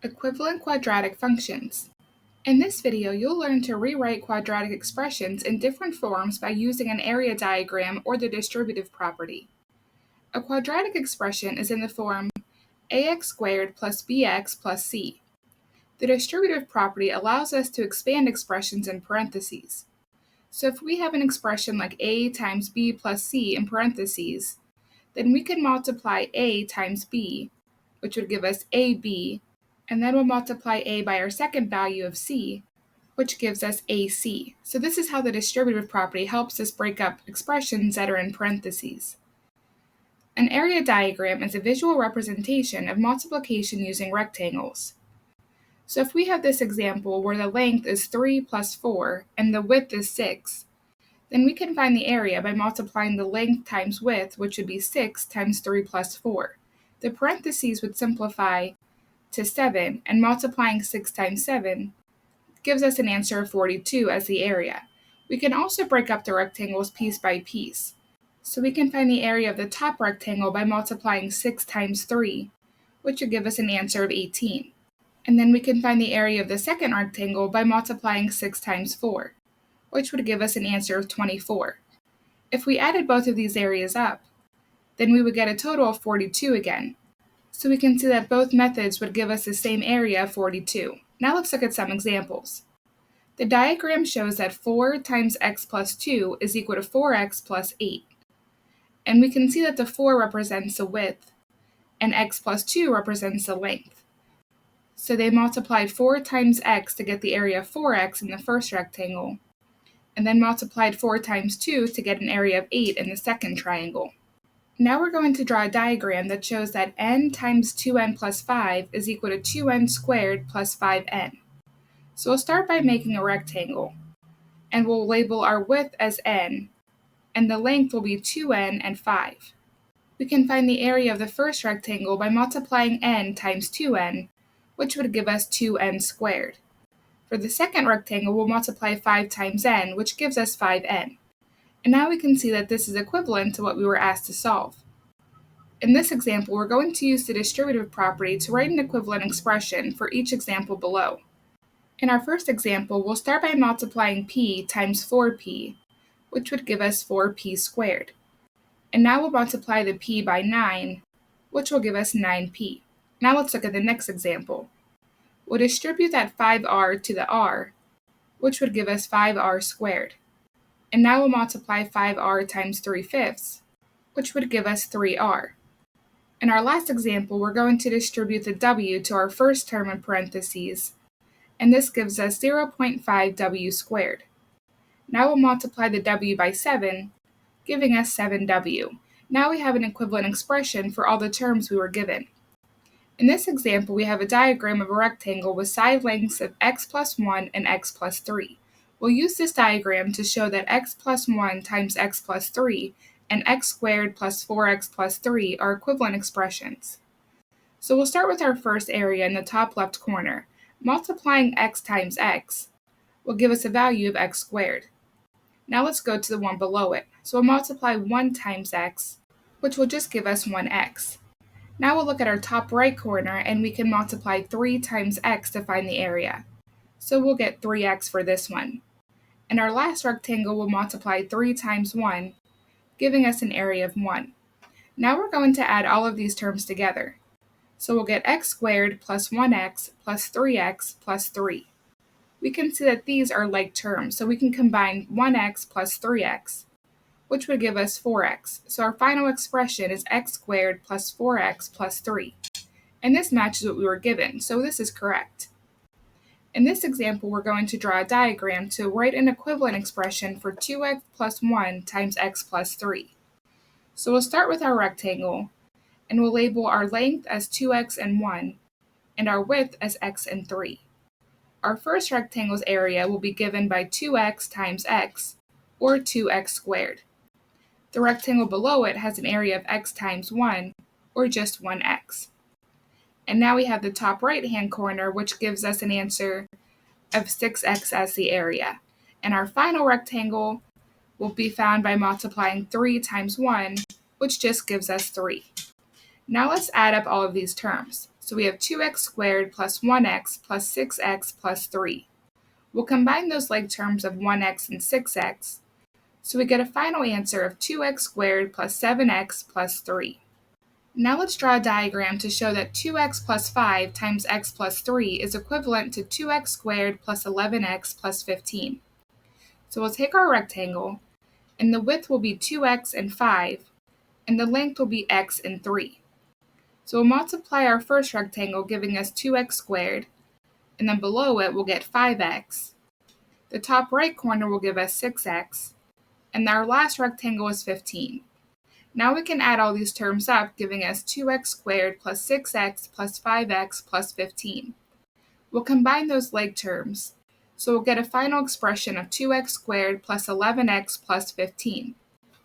Equivalent quadratic functions. In this video, you'll learn to rewrite quadratic expressions in different forms by using an area diagram or the distributive property. A quadratic expression is in the form ax squared plus bx plus c. The distributive property allows us to expand expressions in parentheses. So if we have an expression like a times b plus c in parentheses, then we can multiply a times b, which would give us ab, and then we'll multiply a by our second value of c, which gives us ac. So this is how the distributive property helps us break up expressions that are in parentheses. An area diagram is a visual representation of multiplication using rectangles. So if we have this example where the length is 3 plus 4 and the width is 6, then we can find the area by multiplying the length times width, which would be 6 times 3 plus 4. The parentheses would simplify to 7, and multiplying 6 times 7 gives us an answer of 42 as the area. We can also break up the rectangles piece by piece. So we can find the area of the top rectangle by multiplying 6 times 3, which would give us an answer of 18. And then we can find the area of the second rectangle by multiplying 6 times 4, which would give us an answer of 24. If we added both of these areas up, then we would get a total of 42 again. So we can see that both methods would give us the same area of 42. Now let's look at some examples. The diagram shows that 4 times x plus 2 is equal to 4x plus 8. And we can see that the 4 represents the width, and x plus 2 represents the length. So they multiplied 4 times x to get the area of 4x in the first rectangle, and then multiplied 4 times 2 to get an area of 8 in the second triangle. Now we're going to draw a diagram that shows that n times 2n plus 5 is equal to 2n squared plus 5n. So we'll start by making a rectangle, and we'll label our width as n, and the length will be 2n and 5. We can find the area of the first rectangle by multiplying n times 2n, which would give us 2n squared. For the second rectangle, we'll multiply 5 times n, which gives us 5n. And now we can see that this is equivalent to what we were asked to solve. In this example, we're going to use the distributive property to write an equivalent expression for each example below. In our first example, we'll start by multiplying p times 4p, which would give us 4p squared. And now we'll multiply the p by 9, which will give us 9p. Now let's look at the next example. We'll distribute that 5r to the r, which would give us 5r squared. And now we'll multiply 5r times 3/5, which would give us 3r. In our last example, we're going to distribute the w to our first term in parentheses, and this gives us 0.5w squared. Now we'll multiply the w by 7, giving us 7w. Now we have an equivalent expression for all the terms we were given. In this example, we have a diagram of a rectangle with side lengths of x plus 1 and x plus 3. We'll use this diagram to show that x plus 1 times x plus 3 and x squared plus 4x plus 3 are equivalent expressions. So we'll start with our first area in the top left corner. Multiplying x times x will give us a value of x squared. Now let's go to the one below it. So we'll multiply 1 times x, which will just give us 1x. Now we'll look at our top right corner, and we can multiply 3 times x to find the area. So we'll get 3x for this one. In our last rectangle, we'll multiply 3 times 1, giving us an area of 1. Now we're going to add all of these terms together. So we'll get x squared plus 1x plus 3x plus 3. We can see that these are like terms, so we can combine 1x plus 3x, which would give us 4x. So our final expression is x squared plus 4x plus 3. And this matches what we were given, so this is correct. In this example, we're going to draw a diagram to write an equivalent expression for 2x plus 1 times x plus 3. So we'll start with our rectangle, and we'll label our length as 2x and 1, and our width as x and 3. Our first rectangle's area will be given by 2x times x, or 2x squared. The rectangle below it has an area of x times 1, or just 1x. And now we have the top right-hand corner, which gives us an answer of 6x as the area. And our final rectangle will be found by multiplying 3 times 1, which just gives us 3. Now let's add up all of these terms. So we have 2x squared plus 1x plus 6x plus 3. We'll combine those like terms of 1x and 6x, so we get a final answer of 2x squared plus 7x plus 3. Now let's draw a diagram to show that 2x plus 5 times x plus 3 is equivalent to 2x squared plus 11x plus 15. So we'll take our rectangle, and the width will be 2x and 5, and the length will be x and 3. So we'll multiply our first rectangle, giving us 2x squared, and then below it we'll get 5x. The top right corner will give us 6x, and our last rectangle is 15. Now we can add all these terms up, giving us 2x squared plus 6x plus 5x plus 15. We'll combine those like terms, so we'll get a final expression of 2x squared plus 11x plus 15.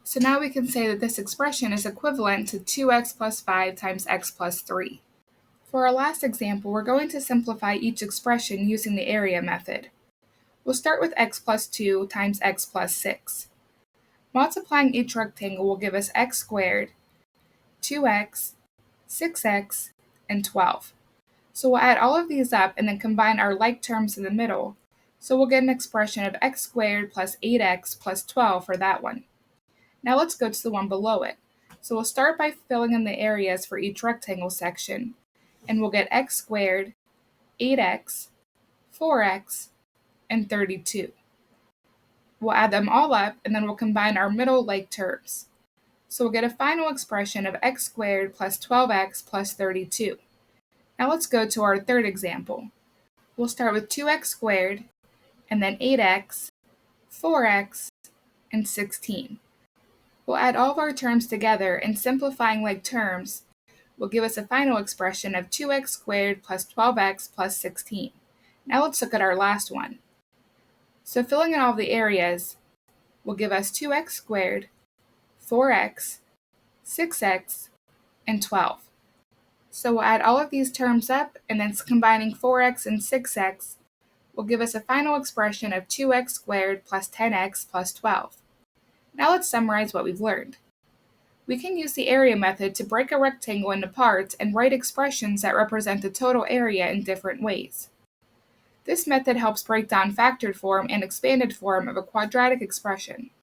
So now we can say that this expression is equivalent to 2x plus 5 times x plus 3. For our last example, we're going to simplify each expression using the area method. We'll start with x plus 2 times x plus 6. Multiplying each rectangle will give us x squared, 2x, 6x, and 12. So we'll add all of these up and then combine our like terms in the middle, so we'll get an expression of x squared plus 8x plus 12 for that one. Now let's go to the one below it. So we'll start by filling in the areas for each rectangle section, and we'll get x squared, 8x, 4x, and 32. We'll add them all up, and then we'll combine our middle like terms. So we'll get a final expression of x squared plus 12x plus 32. Now let's go to our third example. We'll start with 2x squared, and then 8x, 4x, and 16. We'll add all of our terms together, and simplifying like terms will give us a final expression of 2x squared plus 12x plus 16. Now let's look at our last one. So filling in all the areas will give us 2x squared, 4x, 6x, and 12. So we'll add all of these terms up, and then combining 4x and 6x will give us a final expression of 2x squared plus 10x plus 12. Now let's summarize what we've learned. We can use the area method to break a rectangle into parts and write expressions that represent the total area in different ways. This method helps break down factored form and expanded form of a quadratic expression.